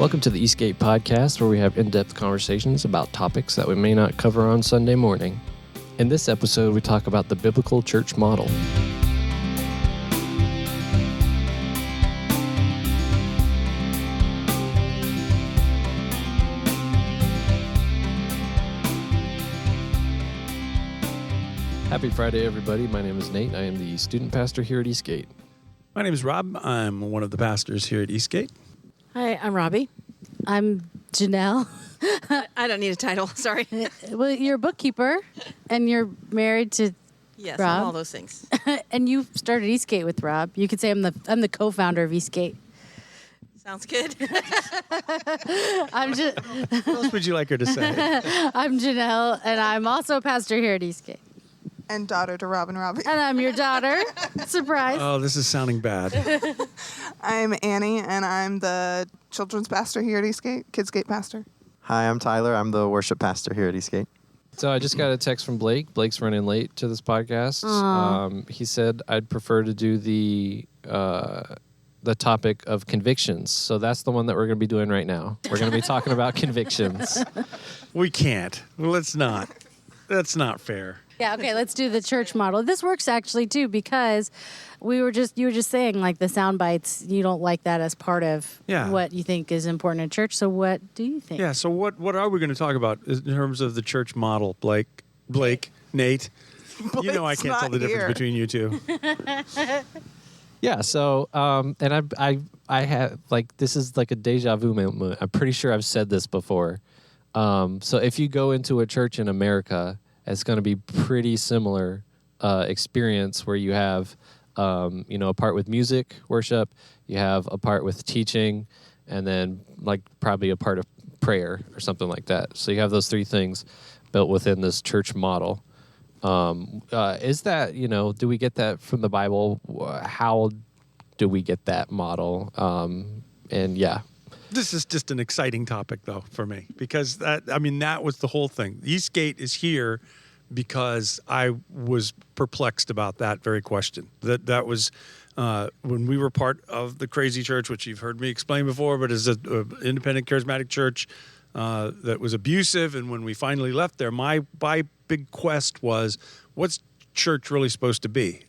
Welcome to the Eastgate podcast, where we have in-depth conversations about topics that we may not cover on Sunday morning. In this episode, we talk about the biblical church model. Happy Friday, everybody. My name is Nate. I am the student pastor here at Eastgate. My name is Rob. I'm one of the pastors here at Eastgate. Hi, I'm Robbie. I'm Janelle. I don't need a title. Sorry. Well, you're a bookkeeper, and you're married to Yes, Rob. I'm all those things. And you started Eastgate with Rob. You could say I'm the co-founder of Eastgate. Sounds good. What else would you like her to say? I'm Janelle, and I'm also a pastor here at Eastgate. And daughter to Rob and Robbie. And I'm your daughter. Surprise. Oh, this is sounding bad. I'm Annie, and I'm the children's pastor here at Eastgate, Kidsgate pastor. Hi, I'm Tyler. I'm the worship pastor here at Eastgate. So I just got a text from Blake. Blake's running late to this podcast. He said I'd prefer to do the topic of convictions. So that's the one that we're going to be doing right now. We're going to be talking about convictions. We can't. Well, let's not. That's not fair. Yeah, okay, let's do the church model. This works actually too, because you were just saying like the sound bites, you don't like that as part of what you think is important in church. So what do you think? Yeah, so what are we going to talk about in terms of the church model? Blake, Nate, you know I can't tell the difference between you two. Yeah, so and I have like, this is like a deja vu moment. I'm pretty sure I've said this before. So if you go into a church in America, it's going to be pretty similar experience where you have, a part with music, worship, you have a part with teaching, and then like probably a part of prayer or something like that. So you have those three things built within this church model. Is that, do we get that from the Bible? How do we get that model? This is just an exciting topic, though, for me, because that was the whole thing. Eastgate is here because I was perplexed about that very question. That was when we were part of the crazy church, which you've heard me explain before, but is an independent charismatic church that was abusive. And when we finally left there, my big quest was, what's church really supposed to be?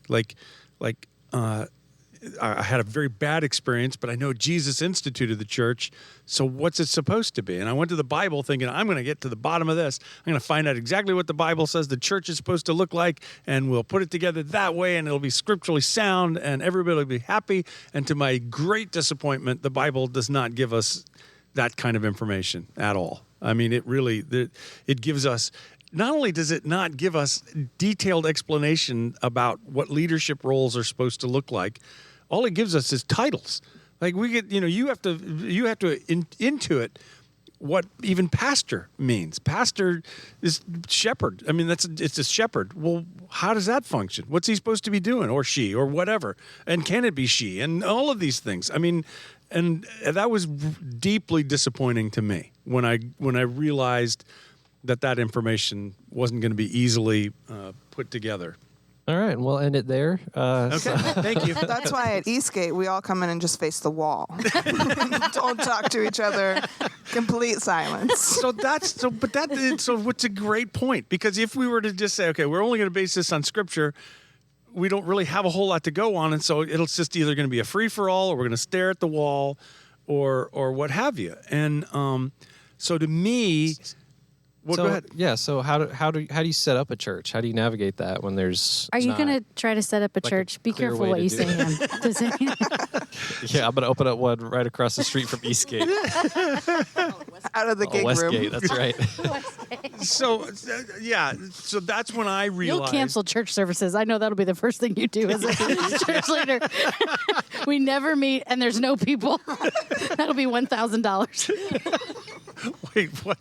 I had a very bad experience, but I know Jesus instituted the church, so what's it supposed to be? And I went to the Bible thinking, I'm going to get to the bottom of this. I'm going to find out exactly what the Bible says the church is supposed to look like, and we'll put it together that way, and it'll be scripturally sound, and everybody will be happy. And to my great disappointment, the Bible does not give us that kind of information at all. I mean, it gives us... Not only does it not give us detailed explanation about what leadership roles are supposed to look like, all it gives us is titles. Like we get, you have to intuit what even pastor means. Pastor is shepherd. I mean, it's a shepherd. Well, how does that function? What's he supposed to be doing, or she, or whatever? And can it be she? And all of these things. I mean, and that was deeply disappointing to me when I realized that information wasn't going to be easily put together. All right, we'll end it there. Okay, thank you. That's why at Eastgate, we all come in and just face the wall. Don't talk to each other. Complete silence. So what's a great point, because if we were to just say, okay, we're only going to base this on scripture, we don't really have a whole lot to go on, and so it's just either going to be a free-for-all, or we're going to stare at the wall, or what have you. And so to me... Well, go ahead. Yeah. So how do you set up a church? How do you navigate that when there's? Are you going to try to set up a church? Be careful what you say, him. Yeah, I'm going to open up one right across the street from Eastgate. Out of the gig room. Westgate. That's right. So that's when I realized you'll cancel church services. I know that'll be the first thing you do as a church leader. We never meet, and there's no people. That'll be $1,000. Wait, what?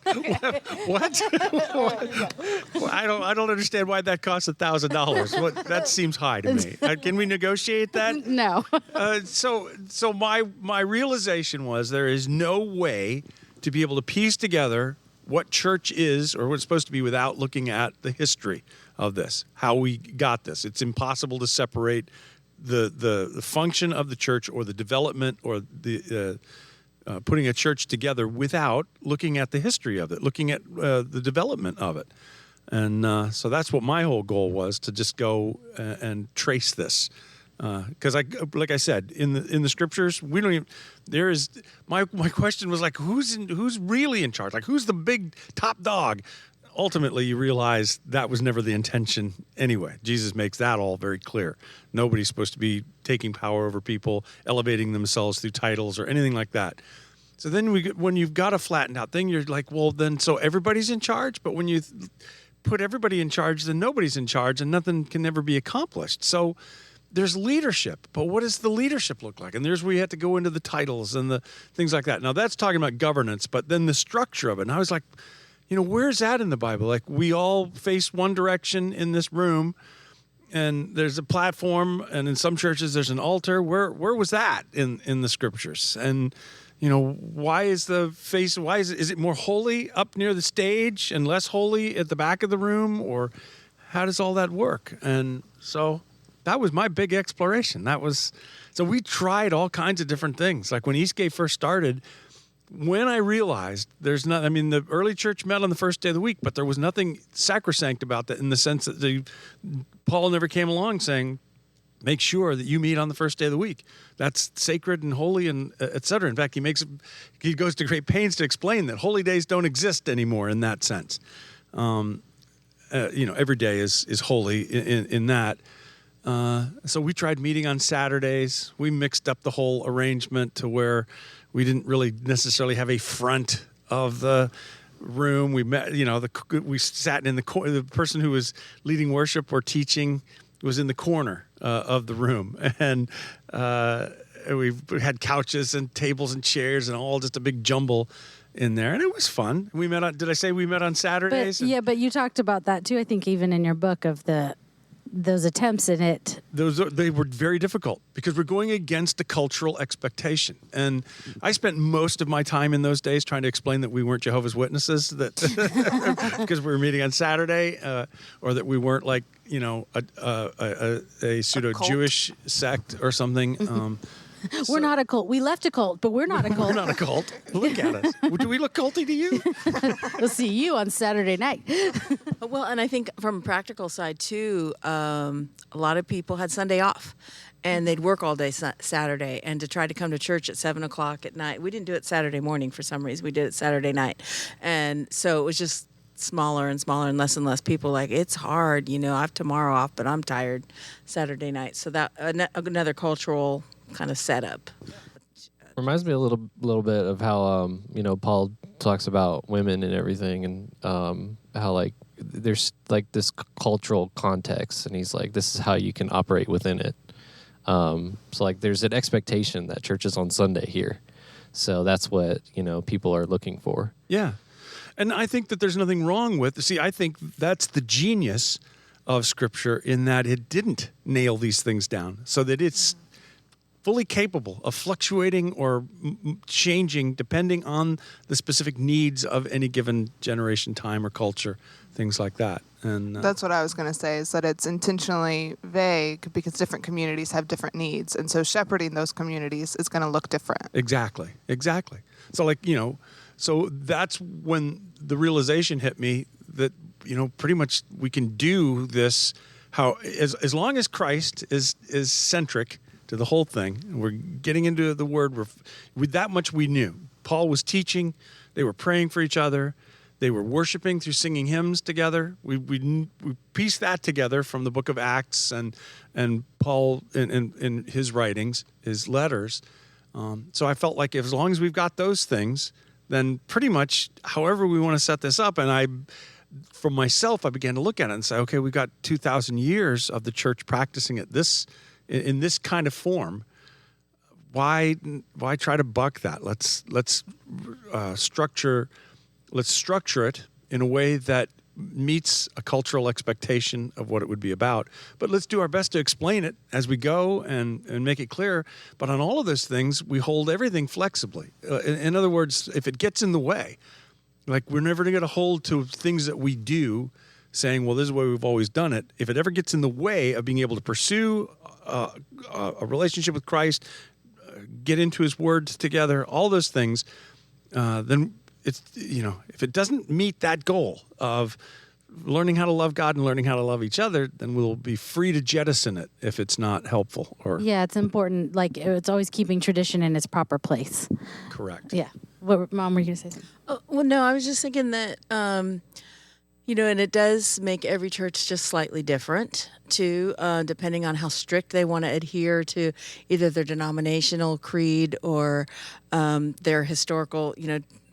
I don't understand why that costs $1,000. That seems high to me. Can we negotiate that? No. So my realization was there is no way to be able to piece together what church is or what it's supposed to be without looking at the history of this, how we got this. It's impossible to separate the function of the church or the development or the putting a church together without looking at the history of it, looking at the development of it. And so that's what my whole goal was, to just go and trace this. Because like I said, in the scriptures, we don't even. There is my question was like, who's really in charge? Like, who's the big top dog? Ultimately, you realize that was never the intention anyway. Jesus makes that all very clear. Nobody's supposed to be taking power over people, elevating themselves through titles or anything like that. So then when you've got a flattened out thing, you're like, well, then so everybody's in charge. But when you put everybody in charge, then nobody's in charge, and nothing can ever be accomplished. So there's leadership, but what does the leadership look like? And there's where you have to go into the titles and the things like that. Now, that's talking about governance, but then the structure of it. And I was like, where's that in the Bible? Like, we all face one direction in this room, and there's a platform, and in some churches there's an altar. Where was that in the scriptures? And why is it more holy up near the stage and less holy at the back of the room, or how does all that work? And so that was my big exploration. So we tried all kinds of different things. Like when Eastgate first started, when I realized the early church met on the first day of the week, but there was nothing sacrosanct about that, in the sense that Paul never came along saying, make sure that you meet on the first day of the week. That's sacred and holy, and et cetera. In fact, he goes to great pains to explain that holy days don't exist anymore in that sense. Every day is holy in that. So we tried meeting on Saturdays. We mixed up the whole arrangement to where we didn't really necessarily have a front of the room. We met, we sat in the corner. The person who was leading worship or teaching was in the corner of the room, and we had couches and tables and chairs and all just a big jumble in there, and it was fun. We met on. Did I say we met on Saturdays? But you talked about that too. I think even in your book of those attempts in it. They were very difficult because we're going against the cultural expectation. And I spent most of my time in those days trying to explain that we weren't Jehovah's Witnesses, that because we were meeting on Saturday, or that we weren't like, a pseudo-Jewish sect or something. We're not a cult. We left a cult, but we're not a cult. We're not a cult. Look at us. Do we look culty to you? We'll see you on Saturday night. Well, and I think from a practical side, too, a lot of people had Sunday off, and they'd work all day Saturday, and to try to come to church at 7 o'clock at night. We didn't do it Saturday morning for some reason. We did it Saturday night. And so it was just smaller and smaller and less people. Like, it's hard, I have tomorrow off, but I'm tired Saturday night. So that another cultural kind of setup. Reminds me a little bit of how Paul talks about women and everything, and how like there's like this cultural context, and he's like, this is how you can operate within it. So like there's an expectation that church is on Sunday here, so that's what people are looking for. Yeah, and I think that there's nothing wrong with. See, I think that's the genius of Scripture, in that it didn't nail these things down, so that it's fully capable of fluctuating or changing depending on the specific needs of any given generation, time, or culture, things like that. And that's what I was going to say, is that it's intentionally vague because different communities have different needs. And so shepherding those communities is going to look different. Exactly. So so that's when the realization hit me that, pretty much we can do this as long as Christ is centric to the whole thing. We're getting into the word. With that much we knew. Paul was teaching. They were praying for each other. They were worshiping through singing hymns together. We pieced that together from the book of Acts and Paul in his writings, his letters. So I felt like as long as we've got those things, then pretty much however we want to set this up. And for myself, I began to look at it and say, okay, we've got 2,000 years of the church practicing it in this kind of form. Why try to buck that? Let's structure it in a way that meets a cultural expectation of what it would be about. But let's do our best to explain it as we go and make it clear. But on all of those things, we hold everything flexibly. In other words, if it gets in the way, like we're never going to hold to things that we do saying, well, this is the way we've always done it. If it ever gets in the way of being able to pursue a relationship with Christ, get into his words together, all those things, then it's, if it doesn't meet that goal of learning how to love God and learning how to love each other, then we'll be free to jettison it if it's not helpful. Yeah, it's important. Like, it's always keeping tradition in its proper place. Correct. Yeah. What, Mom, were you going to say something? Well, no, I was just thinking that, and it does make every church just slightly different, too, depending on how strict they want to adhere to either their denominational creed or their historical,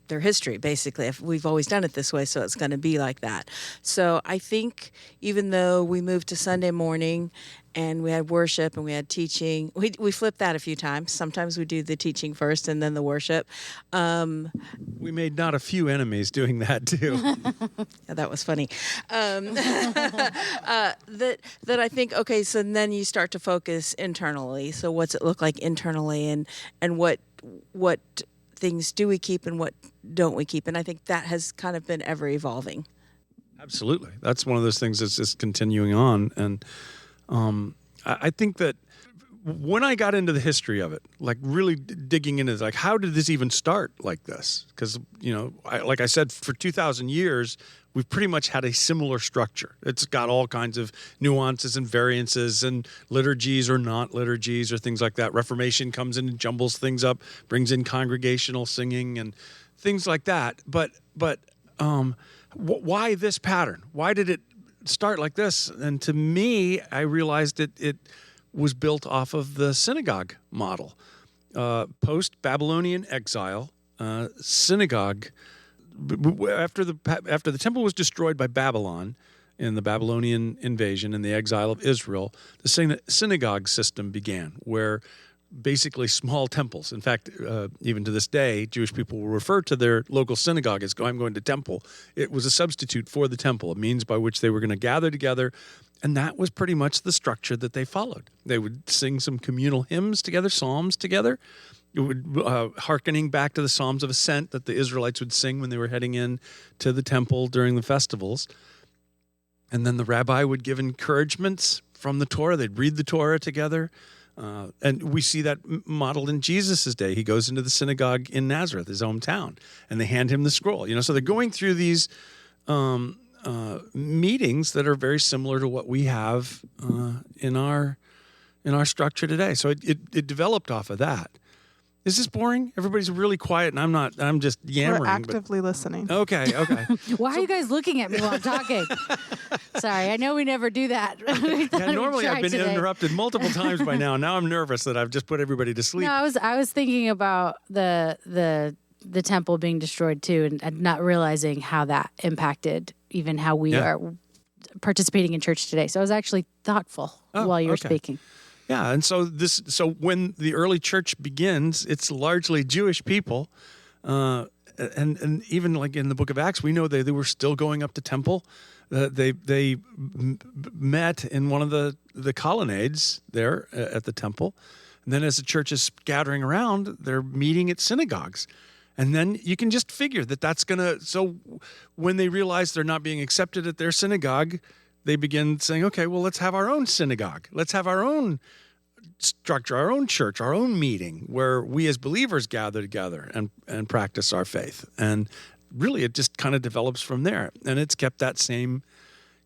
their history, basically. If we've always done it this way, so it's going to be like that. So I think even though we moved to Sunday morning and we had worship and we had teaching, we flipped that a few times. Sometimes we do the teaching first and then the worship. We made not a few enemies doing that too. Yeah, that was funny. That I think, okay, so then you start to focus internally. So what's it look like internally, and what things do we keep and what don't we keep? And I think that has kind of been ever evolving. Absolutely. That's one of those things that's just continuing on. And I think that when I got into the history of it, like really digging into it, like how did this even start like this? Because, like I said, for 2,000 years, we've pretty much had a similar structure. It's got all kinds of nuances and variances and liturgies or not liturgies or things like that. Reformation comes in and jumbles things up, brings in congregational singing and things like that. But why this pattern? Why did it start like this? And to me, I realized it was built off of the synagogue model. Post-Babylonian exile, synagogue. After the temple was destroyed by Babylon in the Babylonian invasion and the exile of Israel, the synagogue system began, where basically small temples. In fact, even to this day, Jewish people will refer to their local synagogue as I'm going to temple. It was a substitute for the temple, a means by which they were going to gather together. And that was pretty much the structure that they followed. They would sing some communal hymns together, psalms together. It would hearkening back to the Psalms of Ascent that the Israelites would sing when they were heading in to the temple during the festivals. And then the rabbi would give encouragements from the Torah. They'd read the Torah together. And we see that modeled in Jesus' day. He goes into the synagogue in Nazareth, his hometown, and they hand him the scroll. So they're going through these meetings that are very similar to what we have in our structure today. So it developed off of that. Is this boring? Everybody's really quiet, and I'm not. I'm just yammering. We're actively listening. Okay. Why are you guys looking at me while I'm talking? Sorry, I know we never do that. Yeah, normally I've been interrupted multiple times by now. Now I'm nervous that I've just put everybody to sleep. No, I was thinking about the temple being destroyed too, and not realizing how that impacted even how we are participating in church today. So I was actually thoughtful while you were speaking. Yeah, and so when the early church begins, it's largely Jewish people, and even like in the book of Acts, we know they were still going up to temple. They met in one of the colonnades there at the temple, and then as the church is scattering around, they're meeting at synagogues. And then you can just figure that's so when they realize they're not being accepted at their synagogue, they begin saying, okay, well, let's have our own synagogue. Let's have our own structure, our own church, our own meeting where we as believers gather together and practice our faith. And really, it just kind of develops from there. And it's kept that same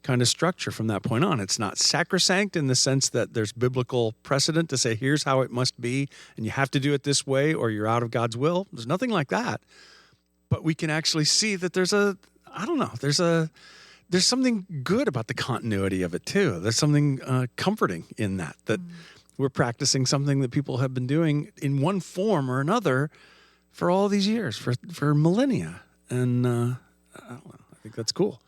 kind of structure from that point on. It's not sacrosanct in the sense that there's biblical precedent to say, here's how it must be, and you have to do it this way or you're out of God's will. There's nothing like that. But we can actually see that there's something good about the continuity of it too. There's something comforting in that we're practicing something that people have been doing in one form or another for all these years, for millennia. And I don't know, I think that's cool.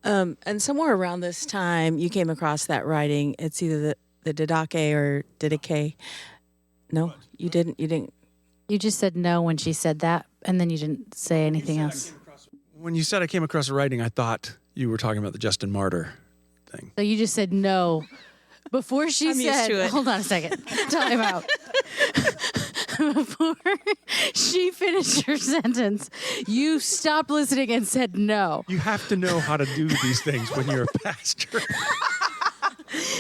And somewhere around this time, you came across that writing. It's either the Didache or Didache. No, you didn't. You didn't. You just said no when she said that, and then you didn't say anything else. When you said I came across a writing, I thought you were talking about the Justin Martyr thing. So you just said no before she I'm used to it. Hold on a second. Time out. Before she finished her sentence, you stopped listening and said no. You have to know how to do these things when you're a pastor.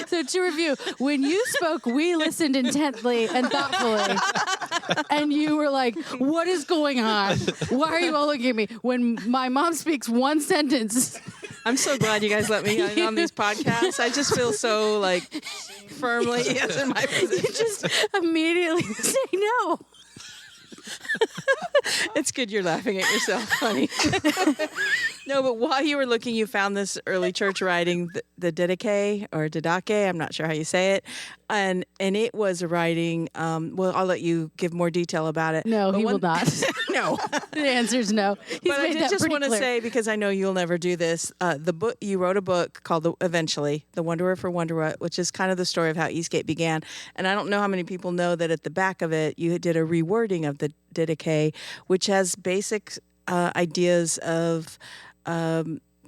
So to review, when you spoke, we listened intently and thoughtfully. And you were like, what is going on? Why are you all looking at me? When my mom speaks one sentence. I'm so glad you guys let me on these podcasts. I just feel so like firmly in my position. You just immediately say no. It's good you're laughing at yourself, honey. No, but while you were looking, you found this early church writing, the Didache or Didache, I'm not sure how you say it. And it was a writing, well, I'll let you give more detail about it. No, but he will not. No. The answer is no. He's But I made did that just pretty want to clear. say, because I know you'll never do this, the book, you wrote a book called Eventually, The Wanderer for Wonderwa, which is kind of the story of how Eastgate began. And I don't know how many people know that at the back of it, you did a rewording of the Didache, which has basic ideas of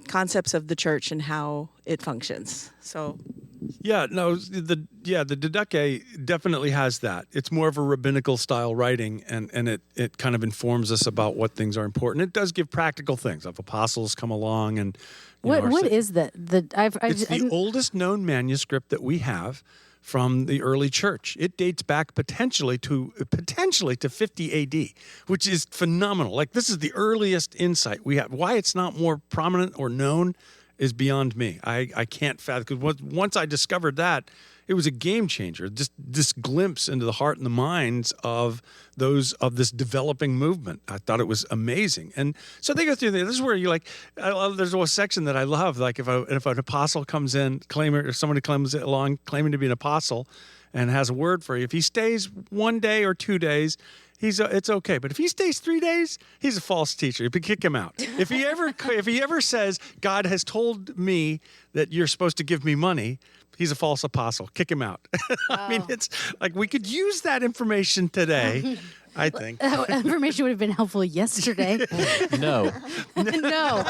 concepts of the church and how it functions. So the Didache definitely has that. It's more of a rabbinical style writing, and it kind of informs us about what things are important. It does give practical things. If apostles come along and What is that? It's the oldest known manuscript that we have from the early church. It dates back potentially to 50 AD, which is phenomenal. Like, this is the earliest insight we have. Why it's not more prominent or known is beyond me. I can't fathom, because once I discovered that, it was a game changer. Just this glimpse into the heart and the minds of those of this developing movement. I thought it was amazing. And so they go through there. This is where you like. There's a section that I love. Like if an apostle comes in, or somebody comes along claiming to be an apostle, and has a word for you. If he stays 1 day or 2 days, it's okay. But if he stays 3 days, he's a false teacher. You can kick him out. If he ever says, God has told me that you're supposed to give me money, he's a false apostle. Kick him out. I mean, it's like we could use that information today, I think. That information would have been helpful yesterday. No. No.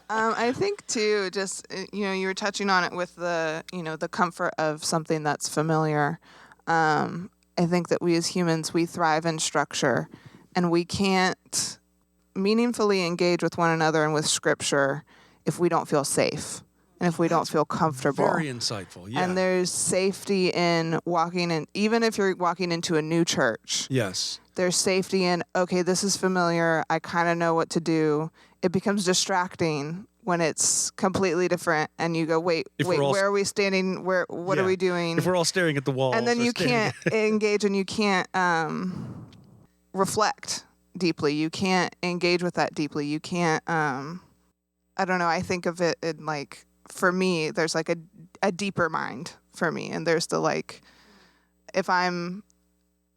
I think too, just you were touching on it with the the comfort of something that's familiar. I think that we as humans, we thrive in structure, and we can't meaningfully engage with one another and with Scripture if we don't feel safe and if we don't feel comfortable. Very insightful. Yeah. And there's safety in walking in, even if you're walking into a new church. Yes. There's safety in, okay, this is familiar. I kind of know what to do. It becomes distracting when it's completely different, and you go, wait, where are we standing? What are we doing? If we're all staring at the wall, and then you can't engage, and you can't reflect deeply. You can't engage with that deeply. You can't. I don't know. I think of it in like, for me, there's like a deeper mind for me, and there's the like, if I'm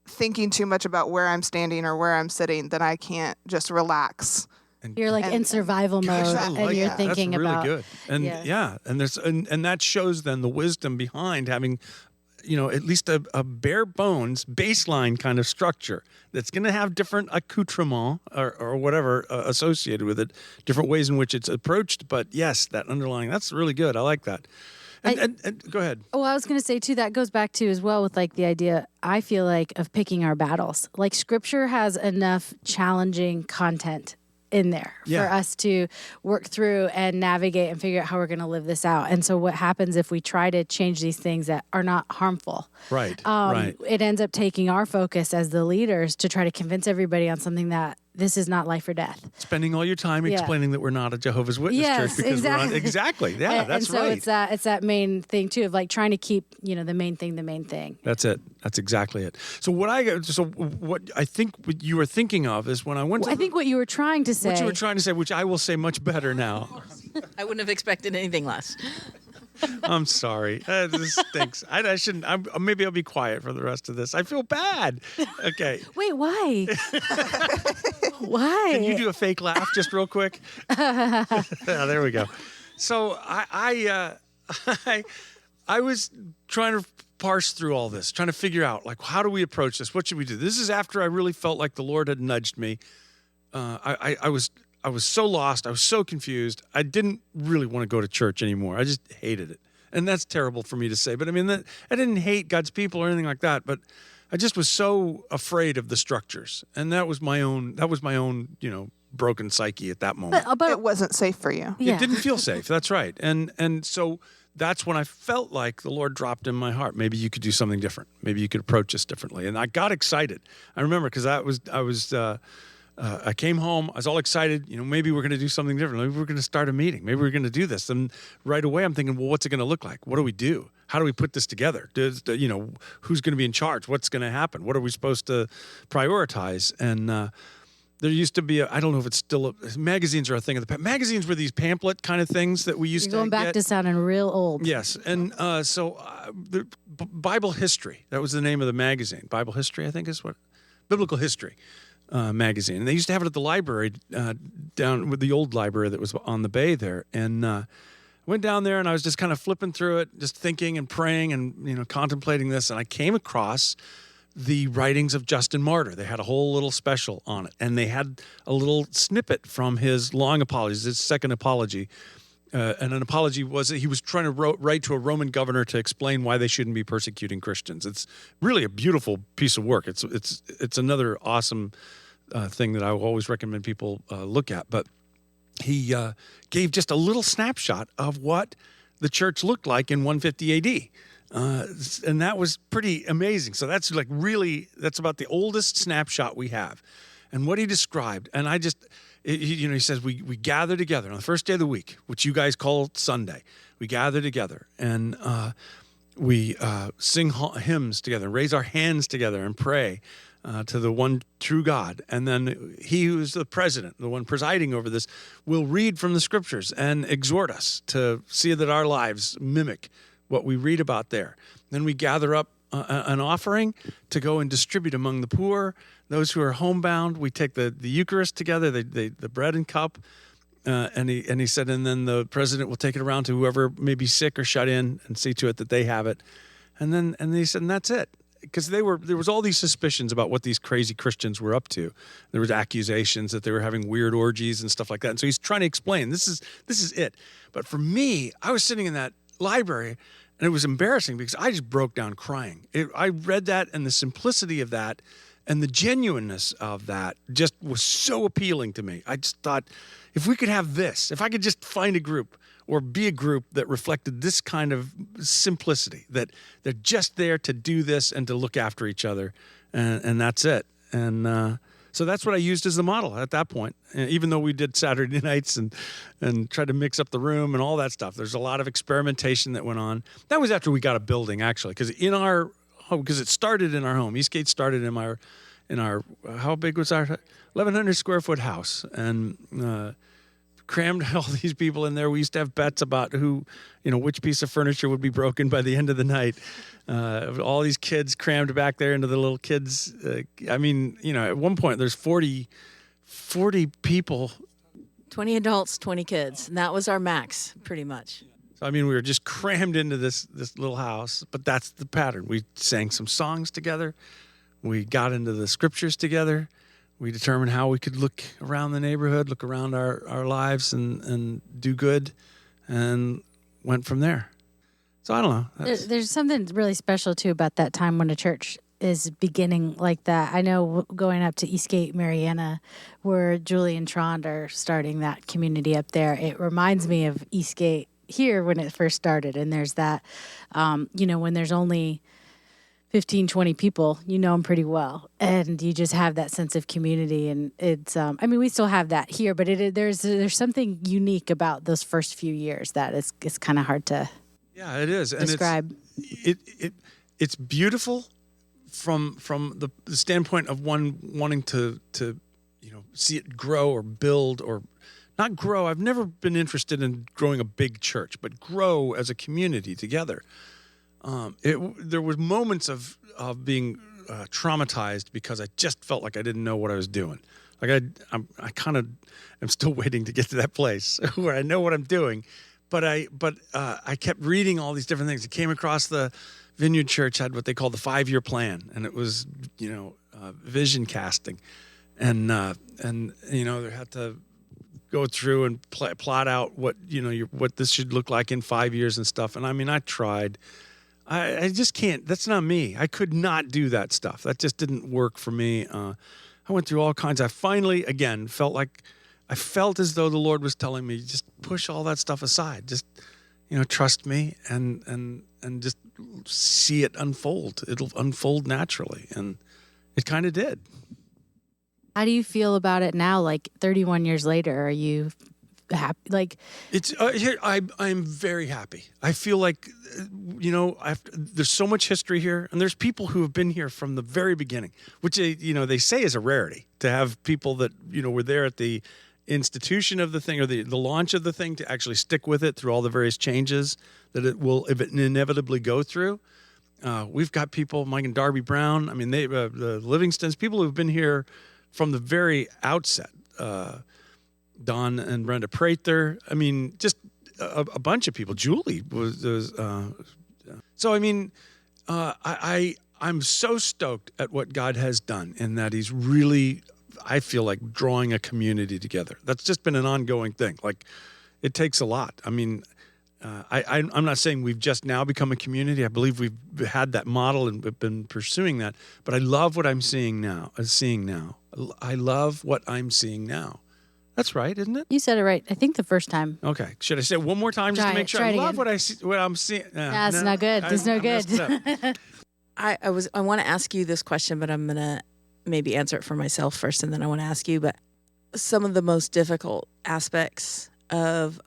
thinking too much about where I'm standing or where I'm sitting, then I can't just relax. You're like in survival mode, and you're thinking that's really about. Good. And and there's and that shows then the wisdom behind having, at least a bare bones baseline kind of structure that's going to have different accoutrement or whatever associated with it, different ways in which it's approached. But yes, that underlying, that's really good. I like that. And go ahead. Well, I was going to say too, that goes back to as well with like the idea, I feel like, of picking our battles. Like Scripture has enough challenging content in there for us to work through and navigate and figure out how we're going to live this out. And so what happens if we try to change these things that are not harmful? Right. It ends up taking our focus as the leaders to try to convince everybody on something that this is not life or death. Spending all your time explaining that we're not a Jehovah's Witness church because we're on exactly. Yeah, that's and so right. it's that main thing too of like trying to keep, the main thing. That's it. That's exactly it. So what I think what you were thinking of is when I went to I think what you were trying to say. What you were trying to say, which I will say much better now. I wouldn't have expected anything less. I'm sorry. This stinks. I shouldn't. Maybe I'll be quiet for the rest of this. I feel bad. Okay. Wait, why? Why? Can you do a fake laugh just real quick? There we go. So I was trying to parse through all this, trying to figure out, like, how do we approach this? What should we do? This is after I really felt like the Lord had nudged me. I was so lost. I was so confused. I didn't really want to go to church anymore. I just hated it. And that's terrible for me to say. But I mean, I didn't hate God's people or anything like that. But I just was so afraid of the structures. And that was my own, broken psyche at that moment. But It wasn't safe for you. yeah. It didn't feel safe. That's right. And so that's when I felt like the Lord dropped in my heart. Maybe you could do something different. Maybe you could approach this differently. And I got excited. I remember because I came home. I was all excited. Maybe we're going to do something different. Maybe we're going to start a meeting. Maybe we're going to do this. And right away, I'm thinking, well, what's it going to look like? What do we do? How do we put this together? Who's going to be in charge? What's going to happen? What are we supposed to prioritize? And there used to be I don't know if it's still magazines are a thing of the past. Magazines were these pamphlet kind of things that we used You're to going back get. to sounding real old. Yes, and the Bible History, that was the name of the magazine. Bible History, I think is what, Biblical History magazine. And they used to have it at the library down with the old library that was on the bay there. And I went down there and I was just kind of flipping through it, just thinking and praying and contemplating this. And I came across the writings of Justin Martyr. They had a whole little special on it. And they had a little snippet from his long apologies, his second apology. And an apology was that he was trying to write to a Roman governor to explain why they shouldn't be persecuting Christians. It's really a beautiful piece of work. It's another awesome thing that I will always recommend people look at. But he gave just a little snapshot of what the church looked like in 150 AD. And that was pretty amazing. So that's that's about the oldest snapshot we have. And what he described, and he says, we gather together on the first day of the week, which you guys call Sunday. We gather together and we sing hymns together, raise our hands together and pray to the one true God. And then he who's the president, the one presiding over this, will read from the scriptures and exhort us to see that our lives mimic what we read about there. Then we gather up an offering to go and distribute among the poor, those who are homebound. We take the Eucharist together, the bread and cup, and he said, and then the president will take it around to whoever may be sick or shut in and see to it that they have it. And he said, and that's it. Because there was all these suspicions about what these crazy Christians were up to. There was accusations that they were having weird orgies and stuff like that. And so he's trying to explain, this is it. But for me, I was sitting in that library and it was embarrassing because I just broke down crying. I read that, and the simplicity of that and the genuineness of that just was so appealing to me. I just thought, if we could have this, if I could just find a group or be a group that reflected this kind of simplicity, that they're just there to do this and to look after each other, and that's it. And so that's what I used as the model at that point. And even though we did Saturday nights and tried to mix up the room and all that stuff, there's a lot of experimentation that went on. That was after we got a building, actually, because because it started in our home. Eastgate started in our how big was our 1,100 square foot house, and crammed all these people in there. We used to have bets about which piece of furniture would be broken by the end of the night. All these kids crammed back there into the little kids. At one point there's 40 people. 20 adults, 20 kids. And that was our max, pretty much. So, we were just crammed into this little house, but that's the pattern. We sang some songs together. We got into the scriptures together. We determined how we could look around the neighborhood, look around our lives and do good, and went from there. So I don't know. There's something really special, too, about that time when a church is beginning like that. I know going up to Eastgate, Mariana, where Julie and Trond are starting that community up there, it reminds me of Eastgate here when it first started. And there's that, when there's only 15, 20 people, you know them pretty well. And you just have that sense of community. And it's, we still have that here, but there's something unique about those first few years that it's kind of hard to it is. describe. And it's beautiful from the standpoint of one wanting to see it grow or build or not grow. I've never been interested in growing a big church, but grow as a community together. There was moments of being traumatized because I just felt like I didn't know what I was doing. Like I kind of am still waiting to get to that place where I know what I'm doing, but I kept reading all these different things. I came across the Vineyard Church had what they called the 5-year plan, and it was vision casting, and they had to go through and plot out what what this should look like in 5 years and stuff. And I tried. I just can't. That's not me. I could not do that stuff. That just didn't work for me. I went through all kinds. I finally, again, felt like I felt as though the Lord was telling me, just push all that stuff aside. Just, trust me and just see it unfold. It'll unfold naturally. And it kind of did. How do you feel about it now, like 31 years later? Are you happy? Like, it's I'm very happy. I feel like, there's so much history here, and there's people who have been here from the very beginning, which they say is a rarity to have people that were there at the institution of the thing or the launch of the thing to actually stick with it through all the various changes that it will inevitably go through. We've got people, Mike and Darby Brown. I mean, the Livingstons, people who've been here from the very outset. Don and Brenda Prather. I mean, just a bunch of people. Julie was so. I mean, I'm so stoked at what God has done, and that He's really, I feel like, drawing a community together. That's just been an ongoing thing. Like, it takes a lot. I mean, I'm not saying we've just now become a community. I believe we've had that model and we've been pursuing that. But I love what I'm seeing now. I love what I'm seeing now. That's right, isn't it? you said it right. I think the first time. Okay. Should I say it one more time just to make sure? Try I it love again. what I'm seeing. That's not good. That's no good. I want to ask you this question, but I'm gonna maybe answer it for myself first, and then I want to ask you. But some of the most difficult aspects of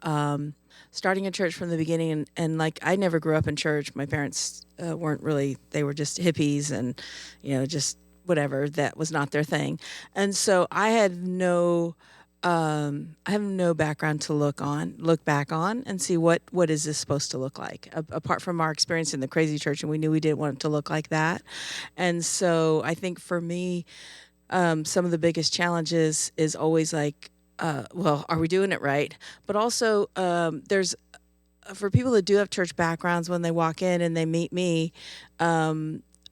starting a church from the beginning, and like I never grew up in church. My parents weren't really; they were just hippies, and just whatever. That was not their thing, and so I had no. I have no background to look back on and see what is this supposed to look like, apart from our experience in the crazy church, and we knew we didn't want it to look like that. And so I think for me, some of the biggest challenges is always like, are we doing it right? But also there's, for people that do have church backgrounds, when they walk in and they meet me,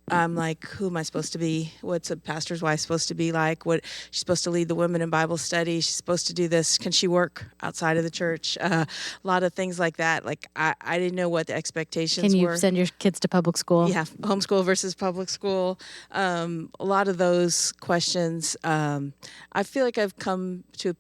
I'm like, who am I supposed to be? What's a pastor's wife supposed to be like? What she's supposed to lead the women in Bible study? She's supposed to do this. Can she work outside of the church? A lot of things like that. Like I didn't know what the expectations were. Can you send your kids to public school? Yeah, homeschool versus public school. A lot of those questions. I feel like I've come to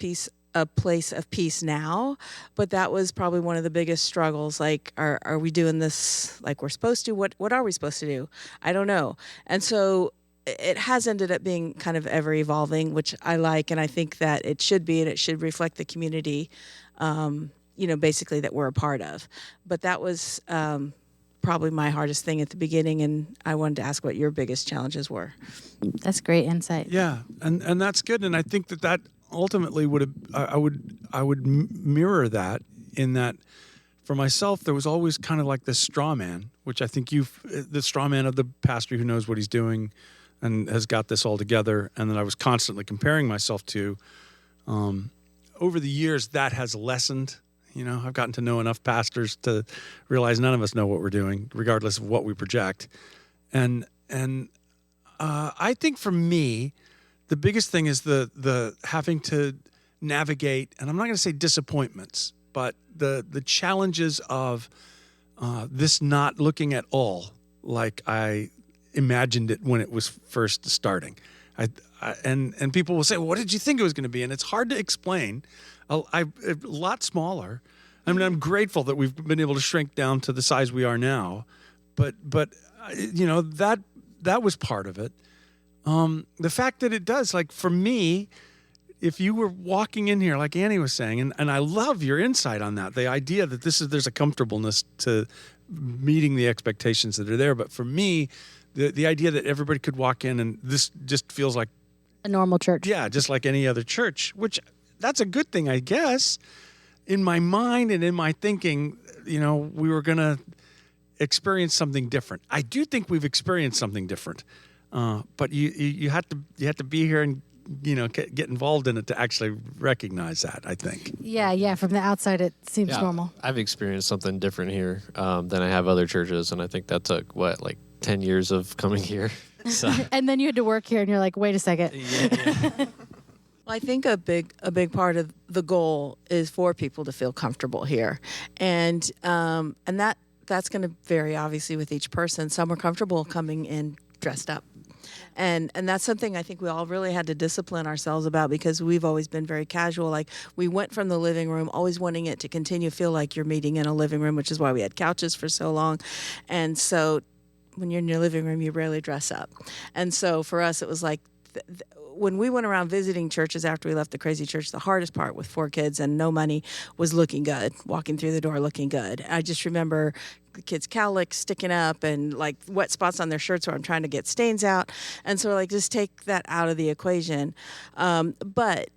a place of peace now, but that was probably one of the biggest struggles. Like, are we doing this like we're supposed to? What are we supposed to do? I don't know. And so it has ended up being kind of ever evolving, which I like, and I think that it should be, and it should reflect the community, basically that we're a part of. But that was probably my hardest thing at the beginning, and I wanted to ask what your biggest challenges were. That's great insight. Yeah, and that's good, and I think that ultimately I would mirror that, in that for myself there was always kind of like this straw man, which I think the straw man of the pastor who knows what he's doing and has got this all together, and that I was constantly comparing myself to. Over the years that has lessened. I've gotten to know enough pastors to realize none of us know what we're doing, regardless of what we project. And I think for me, the biggest thing is the having to navigate, and I'm not going to say disappointments, but the challenges of this not looking at all like I imagined it when it was first starting. And people will say, well, what did you think it was going to be? And it's hard to explain. A lot smaller. I mean, I'm grateful that we've been able to shrink down to the size we are now, but that was part of it. The fact that it does, like for me, if you were walking in here, like Annie was saying, and I love your insight on that, the idea that there's a comfortableness to meeting the expectations that are there. But for me, the idea that everybody could walk in and this just feels like a normal church. Yeah, just like any other church, which that's a good thing, I guess. In my mind and in my thinking, we were going to experience something different. I do think we've experienced something different. But you have to be here and get involved in it to actually recognize that, I think. Yeah. From the outside, it seems normal. I've experienced something different here than I have other churches, and I think that took 10 years of coming here. So. And then you had to work here, and you're like, wait a second. Yeah. Well, I think a big part of the goal is for people to feel comfortable here, and that's going to vary obviously with each person. Some are comfortable coming in dressed up. And that's something I think we all really had to discipline ourselves about, because we've always been very casual. Like, we went from the living room always wanting it to continue to feel like you're meeting in a living room, which is why we had couches for so long. And so when you're in your living room, you rarely dress up. And so for us, it was like, when we went around visiting churches after we left the crazy church, the hardest part with 4 kids and no money was looking good, walking through the door looking good. I just remember the kids' cowlicks sticking up and like wet spots on their shirts where I'm trying to get stains out. And so like, just take that out of the equation. But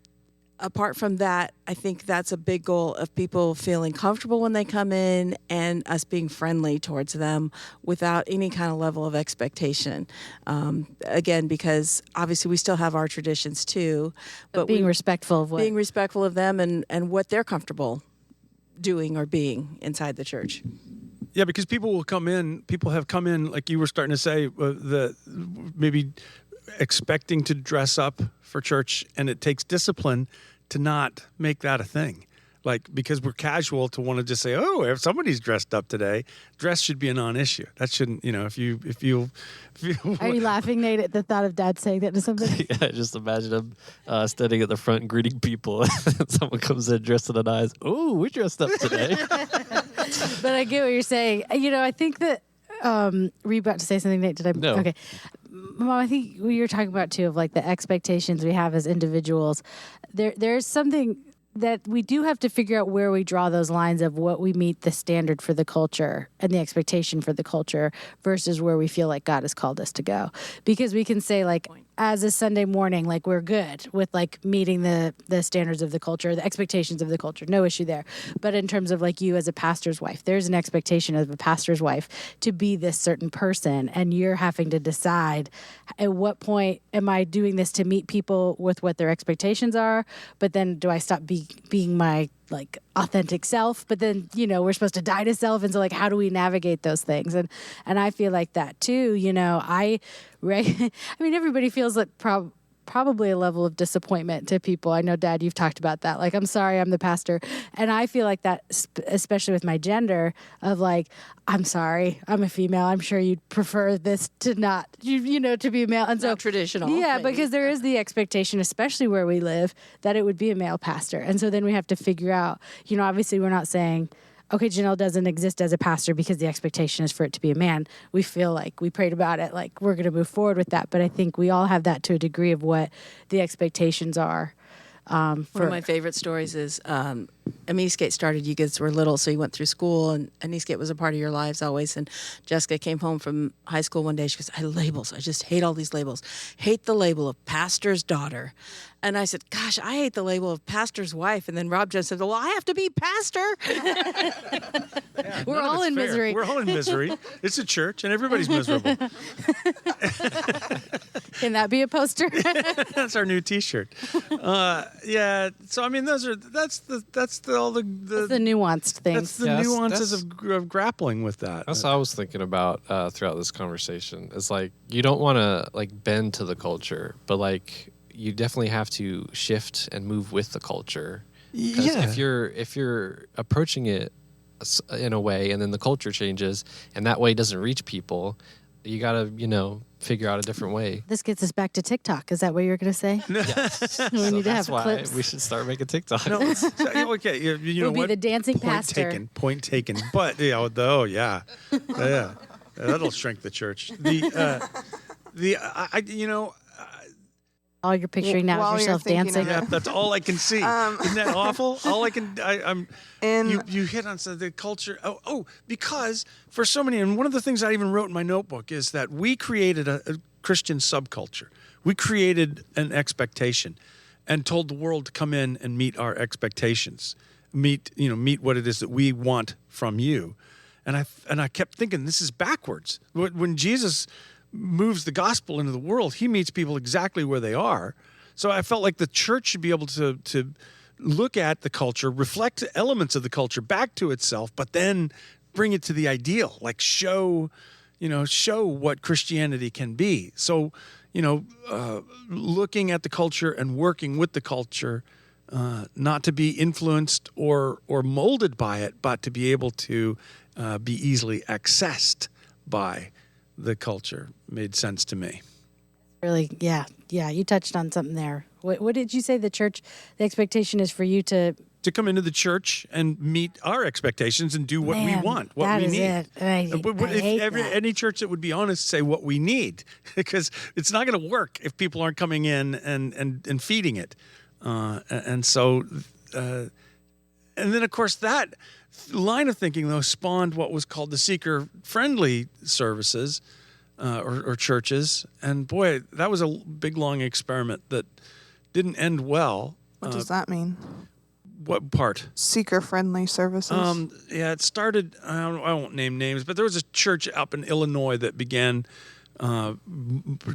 apart from that, I think that's a big goal of people feeling comfortable when they come in and us being friendly towards them without any kind of level of expectation. Again, because obviously we still have our traditions too, but being respectful of being respectful of them and what they're comfortable doing or being inside the church. Yeah, because people have come in, like you were starting to say, maybe expecting to dress up for church, and it takes discipline to not make that a thing. Like, because we're casual to want to just say, oh, if somebody's dressed up today, dress should be a non-issue. That shouldn't, if you Are you laughing, Nate, at the thought of Dad saying that to somebody? Yeah, just imagine him standing at the front and greeting people. Someone comes in dressed in a nice, oh, we dressed up today. But I get what you're saying. I think that, were you about to say something, Nate? Did I? No. Okay. Mom, I think we were talking about too, of like the expectations we have as individuals. There's something that we do have to figure out where we draw those lines of what we meet the standard for the culture and the expectation for the culture versus where we feel like God has called us to go. Because we can say, like, as a Sunday morning, like, we're good with like meeting the standards of the culture, the expectations of the culture, no issue there. But in terms of like you as a pastor's wife, there's an expectation of a pastor's wife to be this certain person, and you're having to decide at what point am I doing this to meet people with what their expectations are, but then do I stop being my like authentic self? But then, we're supposed to die to self. And so like, how do we navigate those things? And I feel like that too, I mean, everybody feels like probably a level of disappointment to people. I know, Dad, you've talked about that. Like, I'm sorry, I'm the pastor. And I feel like that, especially with my gender, of like, I'm sorry, I'm a female. I'm sure you'd prefer this to not, to be a male. And so Not traditional. Yeah, maybe. because there is the expectation, especially where we live, that it would be a male pastor. And so then we have to figure out, obviously we're not saying, okay, Janelle doesn't exist as a pastor because the expectation is for it to be a man. We feel like we prayed about it, like we're going to move forward with that. But I think we all have that to a degree of what the expectations are. One of my favorite stories is Eastgate started, you kids were little, so you went through school, and Eastgate was a part of your lives always. And Jessica came home from high school one day. She goes, labels. I just hate all these labels. Hate the label of pastor's daughter. And I said, gosh, I hate the label of pastor's wife. And then Rob just said, well, I have to be pastor. Yeah, We're all in misery. We're all in misery. It's a church, and everybody's miserable. Can that be a poster? That's our new T-shirt. Yeah. So I mean, that's the nuanced things. That's the nuances of grappling with that. That's what I was thinking about throughout this conversation. It's like, you don't want to like bend to the culture, but like you definitely have to shift and move with the culture. Because if you're approaching it in a way, and then the culture changes, and that way doesn't reach people, you gotta figure out a different way. This gets us back to TikTok. Is that what you were going to say? Yes. We need to have that's why clips. we should start making TikTok. No, okay. You know We'll be what? the dancing pastor. Point taken. But yeah, that'll shrink the church. All you're picturing now While is you're yourself thinking dancing. of Yeah, that's all I can see. Isn't that awful? All I can, you hit on the culture. Because for so many, and one of the things I even wrote in my notebook is that we created a Christian subculture. We created an expectation and told the world to come in and meet our expectations, meet what it is that we want from you. And I kept thinking, this is backwards. When Jesus moves the gospel into the world, he meets people exactly where they are. So I felt like the church should be able to look at the culture, reflect elements of the culture back to itself, but then bring it to the ideal, like show what Christianity can be. So, looking at the culture and working with the culture, not to be influenced or molded by it, but to be able to be easily accessed by the culture made sense to me. Really, yeah. You touched on something there. What did you say? The expectation is for you to come into the church and meet our expectations and do what we want, what we need. It. I hate that. Any church that would be honest say what we need, because it's not going to work if people aren't coming in and feeding it. And then of course that line of thinking though spawned what was called the seeker-friendly services or churches. And boy, that was a big long experiment that didn't end well. What does that mean? What part? Seeker-friendly services. Yeah, it started. I won't name names, but there was a church up in Illinois that began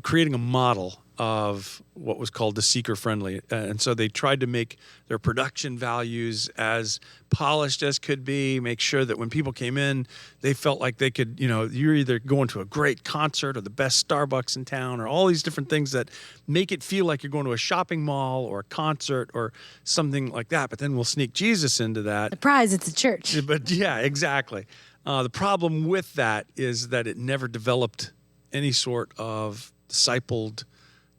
creating a model of what was called the seeker-friendly, and so they tried to make their production values as polished as could be. Make sure that when people came in, they felt like they could. You're either going to a great concert or the best Starbucks in town, or all these different things that make it feel like you're going to a shopping mall or a concert or something like that. But then we'll sneak Jesus into that. Surprise! It's a church. But yeah, exactly. The problem with that is that it never developed any sort of discipled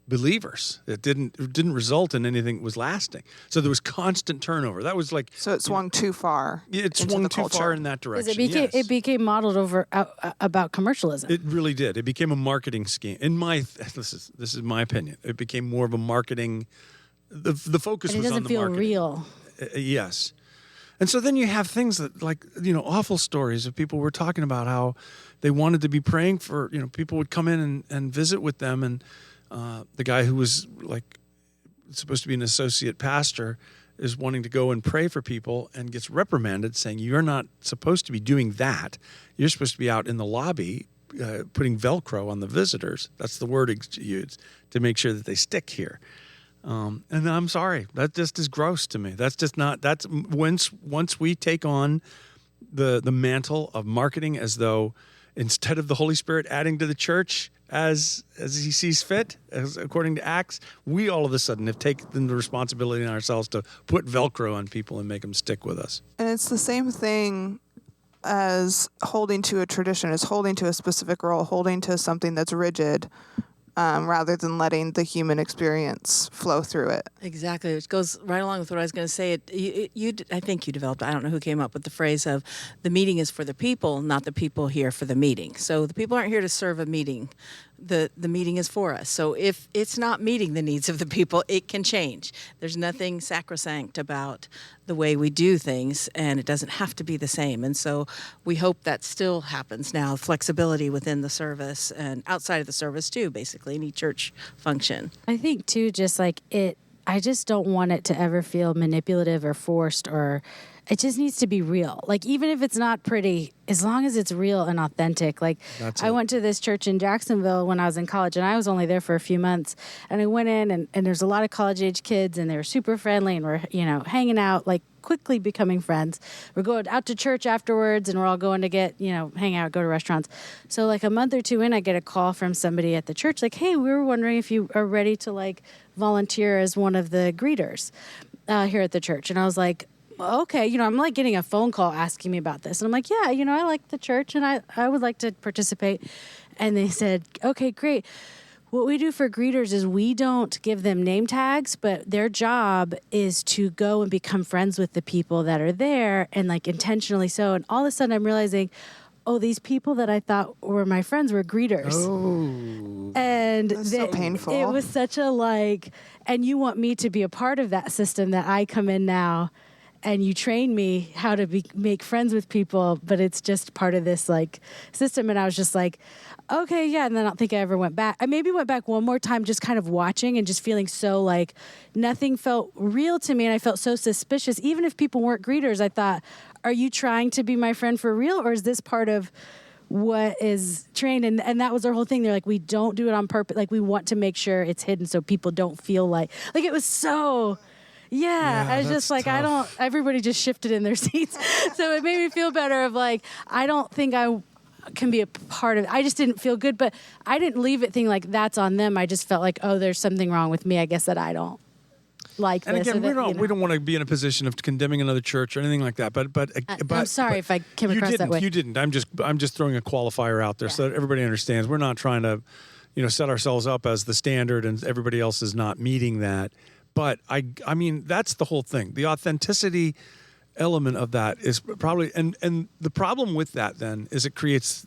believers. It didn't result in anything that was lasting. So there was constant turnover. That was like, so it swung too far. It swung too far in that direction. It became modeled over about commercialism. It really did. It became a marketing scheme. This is my opinion. It became more of a marketing. The focus was on the marketing. It doesn't feel real. Yes. And so then you have things that awful stories of people were talking about how they wanted to be praying for, people would come in and visit with them. And the guy who was supposed to be an associate pastor is wanting to go and pray for people and gets reprimanded, saying, you're not supposed to be doing that. You're supposed to be out in the lobby putting Velcro on the visitors. That's the word used, to make sure that they stick here. And I'm sorry, that just is gross to me. That's just not, that's once we take on the mantle of marketing as though instead of the Holy Spirit adding to the church as he sees fit, as according to Acts, we all of a sudden have taken the responsibility on ourselves to put Velcro on people and make them stick with us. And it's the same thing as holding to a tradition, is holding to a specific role, holding to something that's rigid, rather than letting the human experience flow through it. Exactly, which goes right along with what I was going to say. I think you developed, I don't know who came up with the phrase of the meeting is for the people, not the people here for the meeting. So the people aren't here to serve a meeting. The meeting is for us. So if it's not meeting the needs of the people, it can change. There's nothing sacrosanct about the way we do things, and it doesn't have to be the same. And so we hope that still happens now, flexibility within the service and outside of the service too, basically, any church function. I think too, just like I just don't want it to ever feel manipulative or forced, or it just needs to be real. Like, even if it's not pretty, as long as it's real and authentic. Like, I went to this church in Jacksonville when I was in college, and I was only there for a few months. And I went in, and there's a lot of college-age kids, and they were super friendly, and we're, hanging out, like, quickly becoming friends. We're going out to church afterwards, and we're all going to get, hang out, go to restaurants. So, like, a month or two in, I get a call from somebody at the church, like, hey, we were wondering if you are ready to, like, volunteer as one of the greeters here at the church. And I was like, okay, I'm like getting a phone call asking me about this. And I'm like, yeah, I like the church and I would like to participate. And they said, okay, great. What we do for greeters is we don't give them name tags, but their job is to go and become friends with the people that are there, and like intentionally so. And all of a sudden I'm realizing, oh, these people that I thought were my friends were greeters. Oh. And that's so painful. It was such a and you want me to be a part of that system that I come in now. And you train me how to make friends with people, but it's just part of this system. And I was just like, okay, yeah. And then I don't think I ever went back. I maybe went back one more time, just kind of watching and just feeling so nothing felt real to me. And I felt so suspicious. Even if people weren't greeters, I thought, are you trying to be my friend for real? Or is this part of what is trained? And that was their whole thing. They're like, we don't do it on purpose. Like, we want to make sure it's hidden so people don't feel like it was so... Yeah, I was just like, tough. Everybody just shifted in their seats. So it made me feel better of I don't think I can be a part of it. I just didn't feel good, but I didn't leave it thinking that's on them. I just felt like, oh, there's something wrong with me. I guess that I don't like and this. And again, we don't want to be in a position of condemning another church or anything like that. But I'm sorry if I came across that way. You didn't. I'm just throwing a qualifier out there so that everybody understands. We're not trying to set ourselves up as the standard and everybody else is not meeting that. But I mean, that's the whole thing. The authenticity element of that is probably, and the problem with that then is it creates,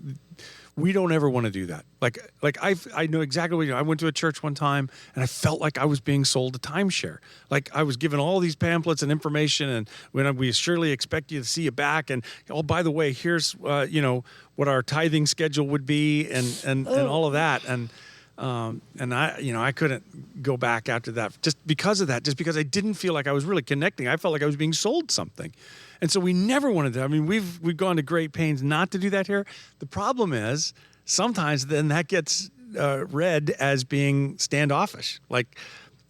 we don't ever want to do that. Like I know exactly what I went to a church one time and I felt like I was being sold a timeshare. Like I was given all these pamphlets and information, and when we surely expect you to see you back, and oh, by the way, here's what our tithing schedule would be, and all of that, and I couldn't go back after that just because of that, just because I didn't feel like I was really connecting. I felt like I was being sold something. And so we never wanted to. I mean, we've gone to great pains not to do that here. The problem is sometimes then that gets read as being standoffish. Like,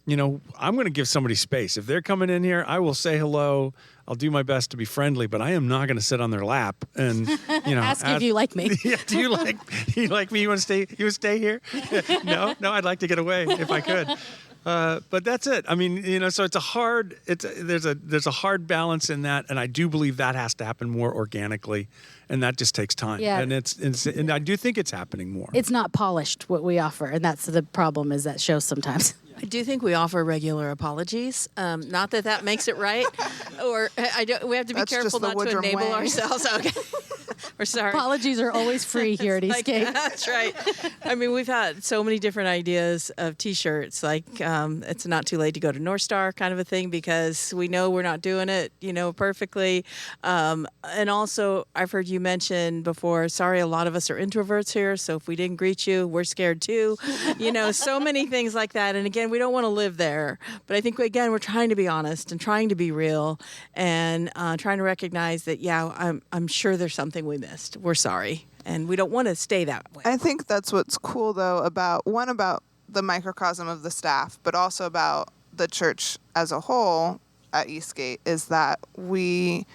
I'm going to give somebody space. If they're coming in here, I will say hello. I'll do my best to be friendly, but I am not going to sit on their lap and ask if you like me. Yeah, do you like me? You want to stay? You would stay here? No, I'd like to get away if I could. But that's it. I mean, so there's a hard balance in that, and I do believe that has to happen more organically, and that just takes time. Yeah. And I do think it's happening more. It's not polished what we offer, and that's the problem. Is that shows sometimes. I do think we offer regular apologies. Not that makes it right, or we have to be That's careful just the not to Woodrum enable way. ourselves. Okay, we're sorry. Apologies are always free here at Eastgate. That's right. I mean, we've had so many different ideas of T-shirts, like it's not too late to go to North Star kind of a thing, because we know we're not doing it, perfectly. And also, I've heard you mention before, sorry, a lot of us are introverts here, so if we didn't greet you, we're scared too. So many things like that. And again, we don't want to live there. But I think, again, we're trying to be honest and trying to be real and trying to recognize that, I'm sure there's something we missed. We're sorry. And we don't want to stay that way. I think that's what's cool, though, about the microcosm of the staff, but also about the church as a whole at Eastgate, is that we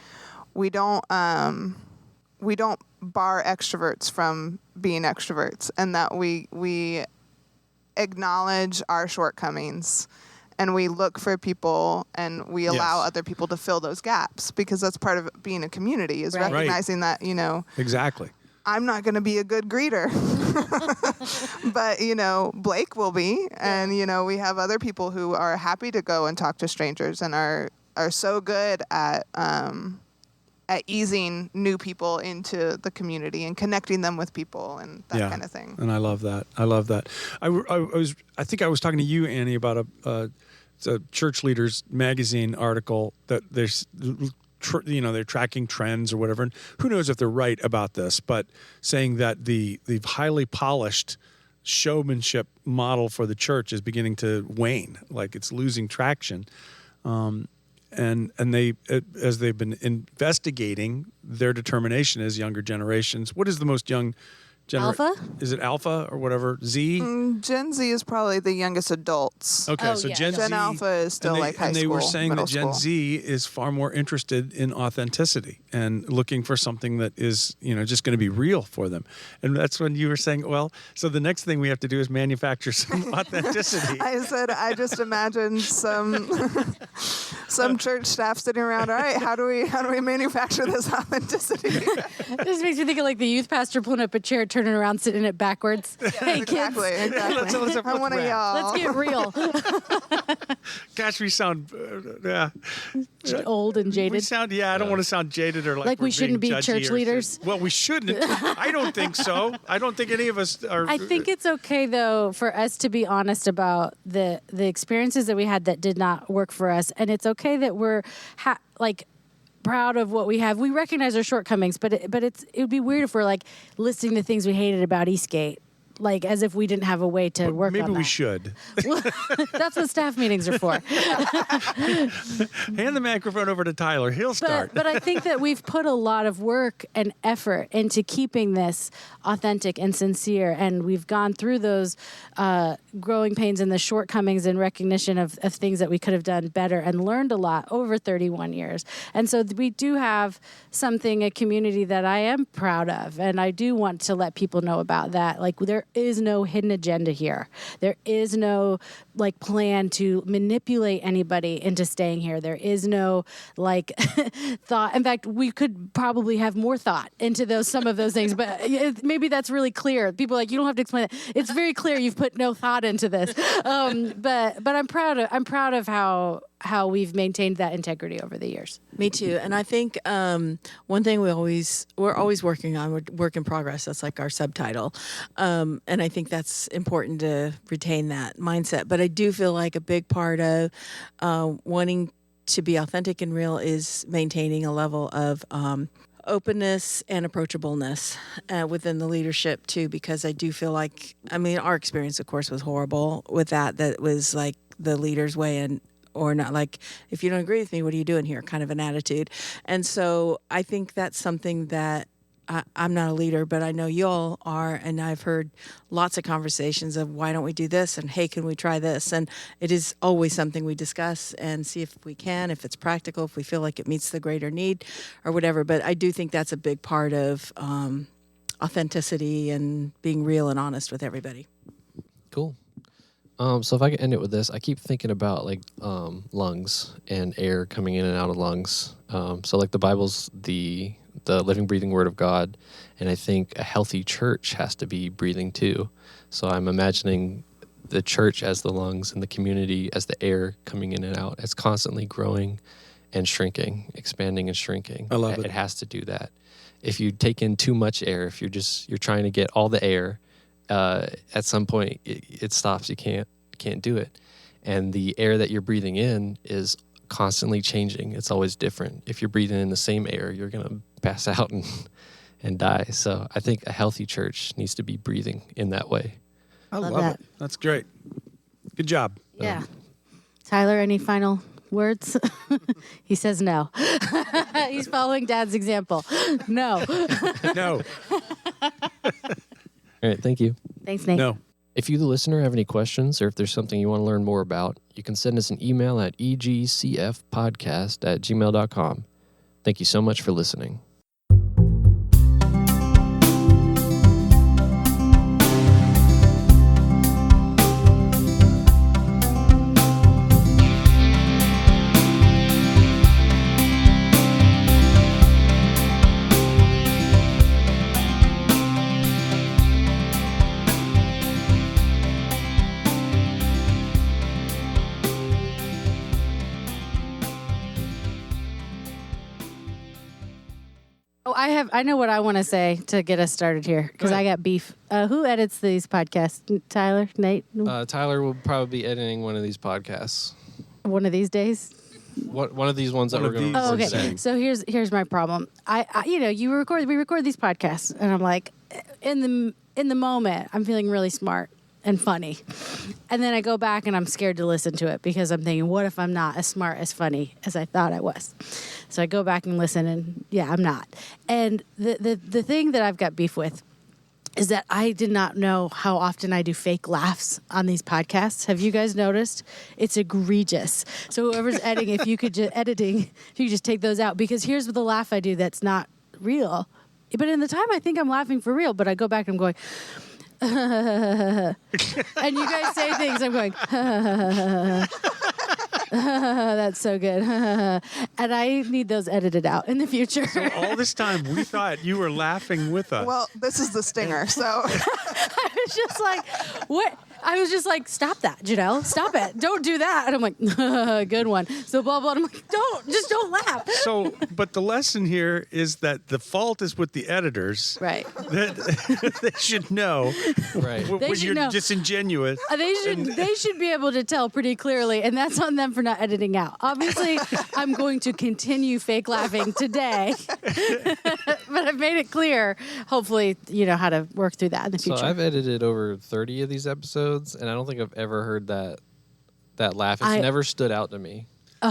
don't bar extroverts from being extroverts, and that we acknowledge our shortcomings, and we look for people, and we allow other people to fill those gaps, because that's part of being a community, is recognizing that, Exactly. I'm not going to be a good greeter, but, Blake will be. And, we have other people who are happy to go and talk to strangers and are so good at easing new people into the community and connecting them with people and that kind of thing. And I love that. I think I was talking to you, Annie, about a Church Leaders magazine article that there's, they're tracking trends or whatever. And who knows if they're right about this, but saying that the highly polished showmanship model for the church is beginning to wane, like it's losing traction. And they, as they've been investigating, their determination as younger generations. What is the most young Alpha? Is it Alpha or whatever? Z? Gen Z is probably the youngest adults. Okay, Oh, so yeah. Gen Z. Gen Alpha is still like high school. And they were saying that middle Gen school. Z is far more interested in authenticity and looking for something that is, just going to be real for them. And that's when you were saying, well, so the next thing we have to do is manufacture some authenticity. I said, I just imagined some church staff sitting around. All right, how do we manufacture this authenticity? This makes me think of like the youth pastor pulling up a chair, turning around, sitting it backwards. Hey, kids, Exactly. Let's I'm one of rap. y'all. let's get real. Gosh, we sound, Old and we jaded. sound, I don't want to sound jaded or like we we're shouldn't being be judgy church or leaders? something. Well, we shouldn't. I don't think so. I don't think any of us are. I think it's okay though for us to be honest about the experiences that we had that did not work for us, and it's okay that we're proud of what we have. We recognize our shortcomings, but it would be weird if we're like listing the things we hated about Eastgate, like as if we didn't have a way to work Maybe on that. we should. That's what staff meetings are for. Hand the microphone over to Tyler. He'll start. But I think that we've put a lot of work and effort into keeping this authentic and sincere, and we've gone through those growing pains and the shortcomings and recognition of things that we could have done better, and learned a lot over 31 years. And so we do have a community that I am proud of, and I do want to let people know about that. Like there is no hidden agenda here. There is no like plan to manipulate anybody into staying here. There is no like thought. In fact, we could probably have more thought into some of those things, but maybe that's really clear. People are like, you don't have to explain it. It's very clear you've put no thought into this. But I'm proud of how we've maintained that integrity over the years. Me too. And I think one thing we're always working on, we're work in progress. That's like our subtitle. And I think that's important to retain that mindset. But I do feel like a big part of wanting to be authentic and real is maintaining a level of openness and approachableness within the leadership too, because I do feel like, I mean, our experience, of course, was horrible with that. That was like the leader's way in, or not, like, if you don't agree with me, what are you doing here? Kind of an attitude. And so I think that's something that I'm not a leader, but I know y'all are, and I've heard lots of conversations of why don't we do this, and hey, can we try this? And it is always something we discuss and see if we can, if it's practical, if we feel like it meets the greater need or whatever. But I do think that's a big part of authenticity and being real and honest with everybody. Cool. So if I could end it with this, I keep thinking about like lungs and air coming in and out of lungs. So like the Bible's the living, breathing Word of God, and I think a healthy church has to be breathing too. So I'm imagining the church as the lungs and the community as the air coming in and out. It's constantly growing and shrinking, expanding and shrinking. I love it. It has to do that. If you take in too much air, if you're trying to get all the air, at some point it stops. You can't do it. And the air that you're breathing in is constantly changing. It's always different. If you're breathing in the same air, you're going to pass out and die. So I think a healthy church needs to be breathing in that way. I Love love that. it. That's great. Good job. Yeah. Tyler, any final words? He says no. He's following Dad's example. No. No. All right. Thank you. Thanks, Nate. No. If you, the listener, have any questions or if there's something you want to learn more about, you can send us an email at egcfpodcast@gmail.com. Thank you so much for listening. I know what I want to say to get us started here because I got beef. Who edits these podcasts? Tyler? Nate? Tyler will probably be editing one of these podcasts. One of these days? One of these ones that One we're of going to these. Oh, okay. So here's my problem. We record these podcasts, and I'm like, in the moment, I'm feeling really smart and funny, and then I go back and I'm scared to listen to it because I'm thinking, what if I'm not as smart, as funny as I thought I was? So I go back and listen, and yeah, I'm not. And the thing that I've got beef with is that I did not know how often I do fake laughs on these podcasts. Have you guys noticed? It's egregious. So whoever's editing, if you could just take those out, because here's the laugh I do that's not real. But in the time, I think I'm laughing for real, but I go back and I'm going, and you guys say things, I'm going, that's so good. And I need those edited out in the future. So all this time we thought you were laughing with us. Well, this is the stinger, so. I was just like, what? I was just like, stop that, Janelle. Stop it. Don't do that. And I'm like, good one. So blah, blah. And I'm like, don't laugh. So, but the lesson here is that the fault is with the editors. Right. That they should know Right. when They should you're know. disingenuous. They should be able to tell pretty clearly, and that's on them for not editing out. Obviously, I'm going to continue fake laughing today, but I've made it clear. Hopefully, you know how to work through that in the So future. I've edited over 30 of these episodes, and I don't think I've ever heard that laugh. It's never stood out to me.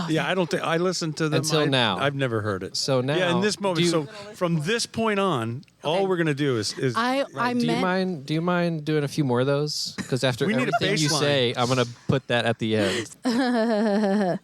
Yeah, I don't think I listened to them Until now. I've never heard it. So now, yeah, in this moment. do you- So from this point on, all we're gonna do is I Do you mind doing a few more of those? Because after We need a everything you baseline. say, I'm gonna put that at the end.